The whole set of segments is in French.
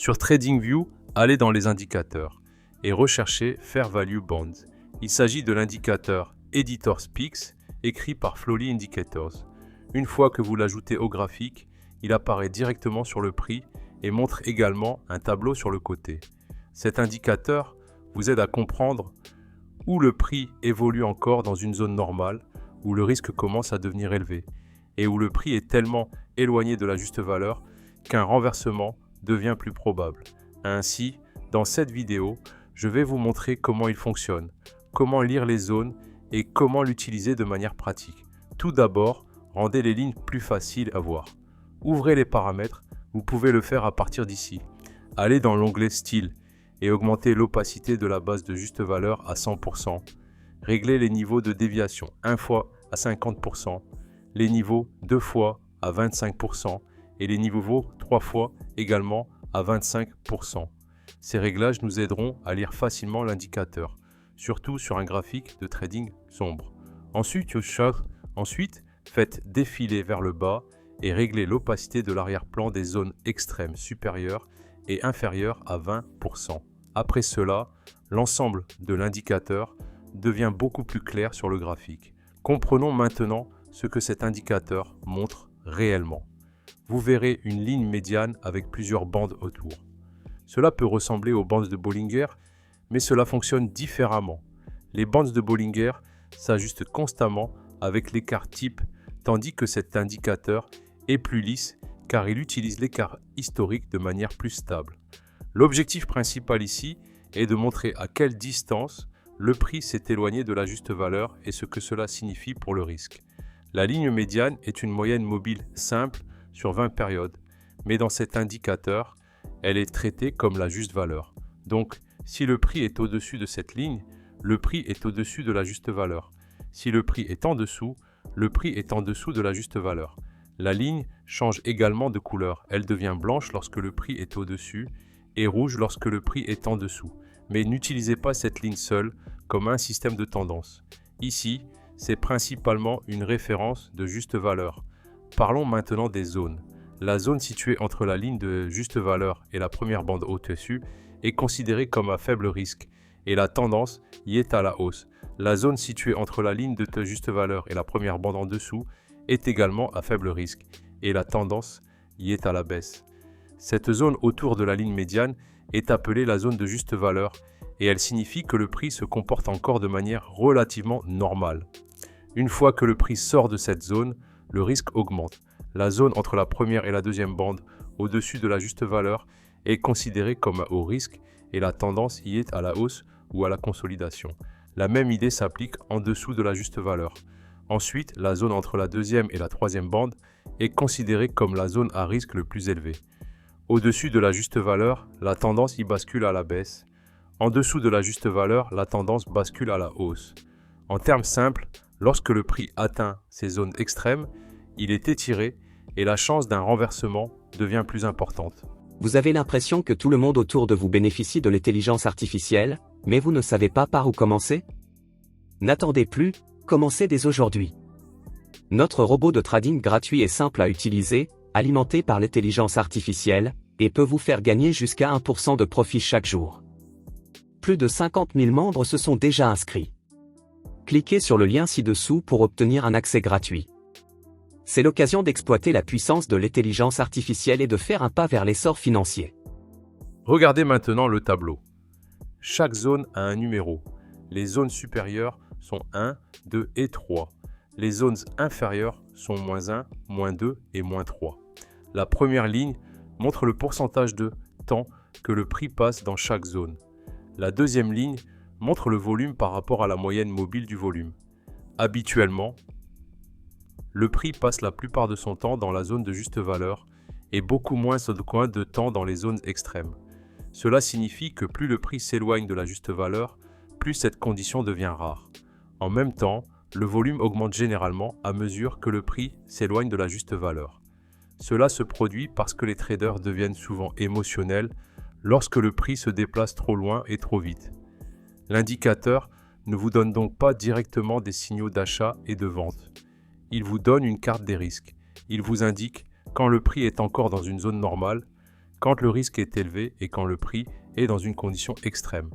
Sur TradingView, allez dans les indicateurs et recherchez Fair Value Bonds. Il s'agit de l'indicateur Editor Speaks écrit par Flowly Indicators. Une fois que vous l'ajoutez au graphique, il apparaît directement sur le prix et montre également un tableau sur le côté. Cet indicateur vous aide à comprendre où le prix évolue encore dans une zone normale, où le risque commence à devenir élevé, et où le prix est tellement éloigné de la juste valeur qu'un renversement devient plus probable. Ainsi, dans cette vidéo, je vais vous montrer comment il fonctionne, comment lire les zones et comment l'utiliser de manière pratique. Tout d'abord, rendez les lignes plus faciles à voir. Ouvrez les paramètres, vous pouvez le faire à partir d'ici. Allez dans l'onglet Style et augmentez l'opacité de la base de juste valeur à 100%. Réglez les niveaux de déviation 1 fois à 50%, les niveaux 2 fois à 25% et les niveaux 3 fois également à 25%. Ces réglages nous aideront à lire facilement l'indicateur, surtout sur un graphique de trading sombre. Ensuite, faites défiler vers le bas et réglez l'opacité de l'arrière-plan des zones extrêmes supérieures et inférieures à 20%. Après cela, l'ensemble de l'indicateur devient beaucoup plus clair sur le graphique. Comprenons maintenant ce que cet indicateur montre réellement. Vous verrez une ligne médiane avec plusieurs bandes autour. Cela peut ressembler aux bandes de Bollinger, mais cela fonctionne différemment. Les bandes de Bollinger s'ajustent constamment avec l'écart type, tandis que cet indicateur est plus lisse car il utilise l'écart historique de manière plus stable. L'objectif principal ici est de montrer à quelle distance le prix s'est éloigné de la juste valeur et ce que cela signifie pour le risque. La ligne médiane est une moyenne mobile simple sur 20 périodes, mais dans cet indicateur, elle est traitée comme la juste valeur. Donc, si le prix est au-dessus de cette ligne, le prix est au-dessus de la juste valeur. Si le prix est en dessous, le prix est en dessous de la juste valeur. La ligne change également de couleur. Elle devient blanche lorsque le prix est au-dessus et rouge lorsque le prix est en dessous. Mais n'utilisez pas cette ligne seule comme un système de tendance. Ici, c'est principalement une référence de juste valeur. Parlons maintenant des zones. La zone située entre la ligne de juste valeur et la première bande au-dessus est considérée comme à faible risque et la tendance y est à la hausse. La zone située entre la ligne de juste valeur et la première bande en dessous est également à faible risque et la tendance y est à la baisse. Cette zone autour de la ligne médiane est appelée la zone de juste valeur et elle signifie que le prix se comporte encore de manière relativement normale. Une fois que le prix sort de cette zone, le risque augmente. La zone entre la première et la deuxième bande au-dessus de la juste valeur est considérée comme à haut risque et la tendance y est à la hausse ou à la consolidation. La même idée s'applique en dessous de la juste valeur. Ensuite, la zone entre la deuxième et la troisième bande est considérée comme la zone à risque le plus élevé. Au-dessus de la juste valeur, la tendance y bascule à la baisse. En dessous de la juste valeur, la tendance bascule à la hausse. En termes simples, lorsque le prix atteint ces zones extrêmes, il est étiré et la chance d'un renversement devient plus importante. Vous avez l'impression que tout le monde autour de vous bénéficie de l'intelligence artificielle, mais vous ne savez pas par où commencer? N'attendez plus, commencez dès aujourd'hui. Notre robot de trading gratuit est simple à utiliser, alimenté par l'intelligence artificielle, et peut vous faire gagner jusqu'à 1% de profit chaque jour. Plus de 50 000 membres se sont déjà inscrits. Cliquez sur le lien ci-dessous pour obtenir un accès gratuit. C'est l'occasion d'exploiter la puissance de l'intelligence artificielle et de faire un pas vers l'essor financier. Regardez maintenant le tableau. Chaque zone a un numéro. Les zones supérieures sont 1, 2 et 3. Les zones inférieures sont -1, -2 et -3. La première ligne montre le pourcentage de temps que le prix passe dans chaque zone. La deuxième ligne montre le volume par rapport à la moyenne mobile du volume. Habituellement, le prix passe la plupart de son temps dans la zone de juste valeur et beaucoup moins de temps dans les zones extrêmes. Cela signifie que plus le prix s'éloigne de la juste valeur, plus cette condition devient rare. En même temps, le volume augmente généralement à mesure que le prix s'éloigne de la juste valeur. Cela se produit parce que les traders deviennent souvent émotionnels lorsque le prix se déplace trop loin et trop vite. L'indicateur ne vous donne donc pas directement des signaux d'achat et de vente. Il vous donne une carte des risques. Il vous indique quand le prix est encore dans une zone normale, quand le risque est élevé et quand le prix est dans une condition extrême.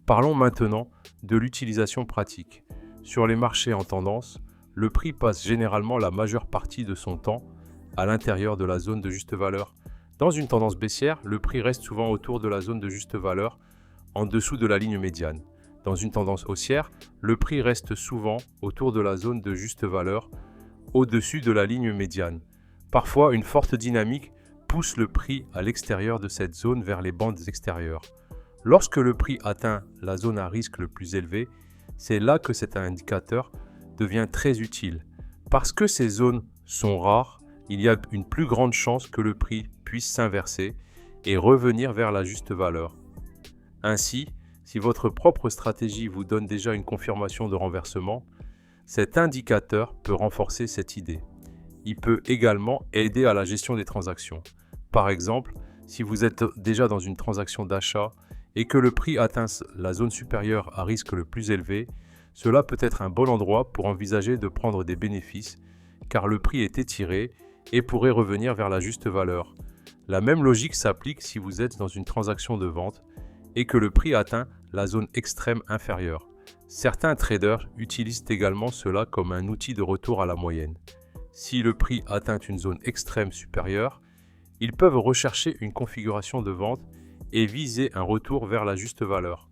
Parlons maintenant de l'utilisation pratique. Sur les marchés en tendance, le prix passe généralement la majeure partie de son temps à l'intérieur de la zone de juste valeur. Dans une tendance baissière, le prix reste souvent autour de la zone de juste valeur, en dessous de la ligne médiane. Dans une tendance haussière, le prix reste souvent autour de la zone de juste valeur, au-dessus de la ligne médiane. Parfois, une forte dynamique pousse le prix à l'extérieur de cette zone vers les bandes extérieures. Lorsque le prix atteint la zone à risque le plus élevé, c'est là que cet indicateur devient très utile. Parce que ces zones sont rares, il y a une plus grande chance que le prix puisse s'inverser et revenir vers la juste valeur. Ainsi, si votre propre stratégie vous donne déjà une confirmation de renversement, cet indicateur peut renforcer cette idée. Il peut également aider à la gestion des transactions. Par exemple, si vous êtes déjà dans une transaction d'achat et que le prix atteint la zone supérieure à risque le plus élevé, cela peut être un bon endroit pour envisager de prendre des bénéfices car le prix est étiré et pourrait revenir vers la juste valeur. La même logique s'applique si vous êtes dans une transaction de vente et que le prix atteint la zone extrême inférieure. Certains traders utilisent également cela comme un outil de retour à la moyenne. Si le prix atteint une zone extrême supérieure, ils peuvent rechercher une configuration de vente et viser un retour vers la juste valeur.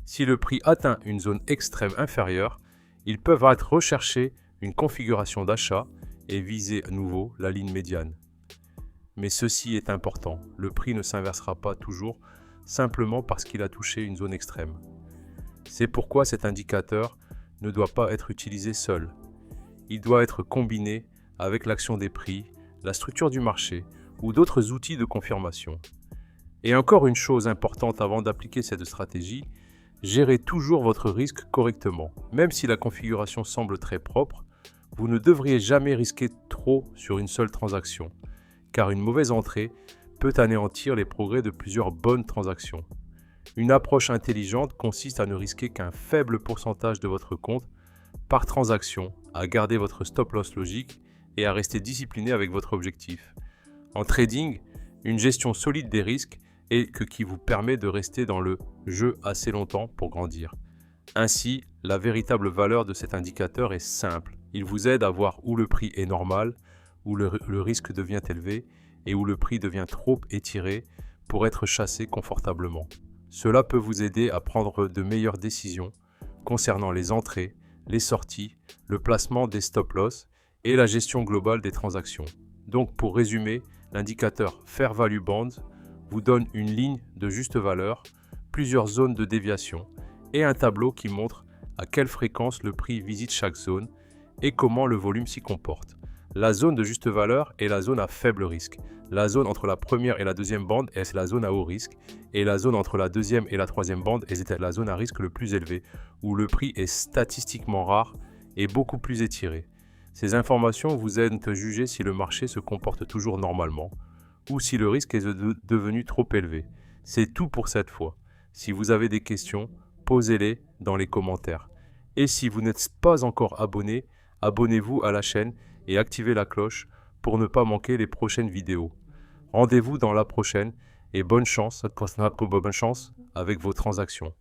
Si le prix atteint une zone extrême inférieure, ils peuvent rechercher une configuration d'achat et viser à nouveau la ligne médiane. Mais ceci est important, le prix ne s'inversera pas toujours simplement parce qu'il a touché une zone extrême. C'est pourquoi cet indicateur ne doit pas être utilisé seul. Il doit être combiné avec l'action des prix, la structure du marché ou d'autres outils de confirmation. Et encore une chose importante avant d'appliquer cette stratégie, gérez toujours votre risque correctement. Même si la configuration semble très propre, vous ne devriez jamais risquer trop sur une seule transaction, car une mauvaise entrée peut anéantir les progrès de plusieurs bonnes transactions. Une approche intelligente consiste à ne risquer qu'un faible pourcentage de votre compte par transaction, à garder votre stop-loss logique et à rester discipliné avec votre objectif. En trading, une gestion solide des risques est qui vous permet de rester dans le jeu assez longtemps pour grandir. Ainsi, la véritable valeur de cet indicateur est simple. Il vous aide à voir où le prix est normal, où le risque devient élevé et où le prix devient trop étiré pour être chassé confortablement. Cela peut vous aider à prendre de meilleures décisions concernant les entrées, les sorties, le placement des stop-loss et la gestion globale des transactions. Donc pour résumer, l'indicateur Fair Value Bond vous donne une ligne de juste valeur, plusieurs zones de déviation et un tableau qui montre à quelle fréquence le prix visite chaque zone et comment le volume s'y comporte. La zone de juste valeur est la zone à faible risque. La zone entre la première et la deuxième bande est la zone à haut risque et la zone entre la deuxième et la troisième bande est la zone à risque le plus élevé où le prix est statistiquement rare et beaucoup plus étiré. Ces informations vous aident à juger si le marché se comporte toujours normalement ou si le risque est devenu trop élevé. C'est tout pour cette fois. Si vous avez des questions, posez-les dans les commentaires. Et si vous n'êtes pas encore abonné, abonnez-vous à la chaîne et activez la cloche pour ne pas manquer les prochaines vidéos. Rendez-vous dans la prochaine et bonne chance avec vos transactions.